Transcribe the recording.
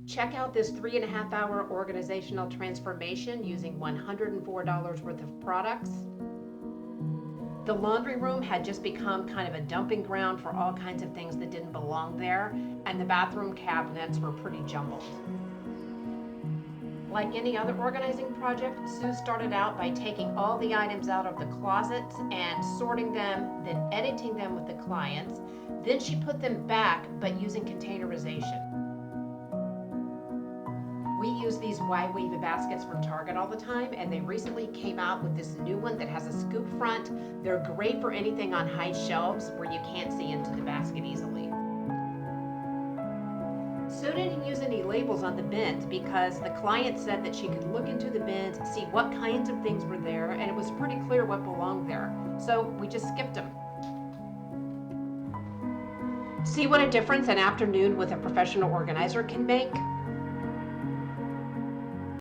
Check out this 3.5 hour organizational transformation using $104 worth of products. The laundry room had just become kind of a dumping ground for all kinds of things that didn't belong there, and the bathroom cabinets were pretty jumbled. Like any other organizing project, Sue started out by taking all the items out of the closets and sorting them, then editing them with the clients. Then she put them back, but using containerization. We use these Y-weave baskets from Target all the time, and they recently came out with this new one that has a scoop front. They're great for anything on high shelves where you can't see into the basket easily. Sue didn't use any labels on the bins because the client said that she could look into the bins, see what kinds of things were there, and it was pretty clear what belonged there. So we just skipped them. See what a difference an afternoon with a professional organizer can make?